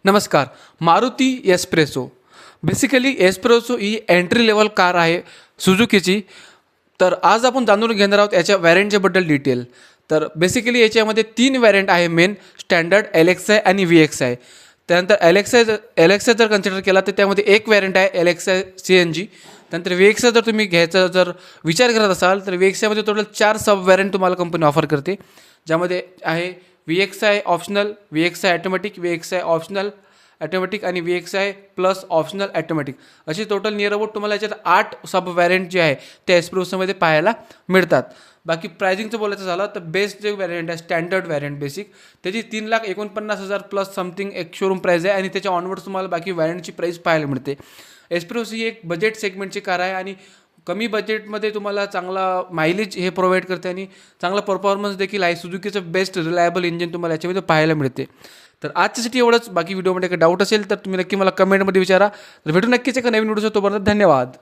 नमस्कार. Maruti espresso. Basically espresso ही entry level car आहे सुझुकीची. तर आज आपण जाणून घेणार आहोत याच्या व्हॅरियंटच्याबद्दल डिटेल. तर बेसिकली याच्यामध्ये 3 व्हॅरियंट आहे मेन: स्टँडर्ड, LXI आणि VXI. त्यानंतर LXI जर कन्सिडर केला तर त्यामध्ये एक व्हॅरियंट आहे LXI CNG. त्यानंतर VXI जर तुम्ही घ्यायचा जर विचार करत असाल तर VXIमध्ये टोटल 4 सब व्हॅरियंट तुम्हाला कंपनी ऑफर करते, ज्यामध्ये आहे VXI optional, VXI automatic, VXI optional automatic आणि VXI प्लस ऑप्शनल ऑटोमॅटिक. अशी टोटल नियर अबाउट तुम्हाला याच्यात 8 सब व्हॅरियंट जे आहे ते एस्प्रेसोमध्ये पाहायला मिळतात. बाकी प्रायझिंगचं बोलायचं झालं तर बेस्ट जे व्हॅरियंट आहे स्टँडर्ड व्हॅरियंट बेसिक, त्याची 3,49,000 प्लस समथिंग एक शोरूम प्राईज आहे आणि त्याच्या ऑनवर्ड्स तुम्हाला बाकी व्हॅरियंटची प्राईस पाहायला मिळते. एस्प्रेसो ही एक बजेट सेगमेंटची कार आहे आणि कमी बजेटमध्ये तुम्हाला चांगला मायलेज हे प्रोव्हाइड करते आणि चांगला परफॉर्मन्स देखील आहे. सुझुकीचं बेस्ट रिलायबल इंजिन तुम्हाला याच्यामध्ये पाहायला मिळते. तर आजच्यासाठी एवढंच. बाकी व्हिडिओमध्ये काही डाऊट असेल तर तुम्ही नक्की मला कमेंटमध्ये विचारा. तर भेटू नक्कीच एका नवीन व्हिडिओ. तोपर्यंत धन्यवाद.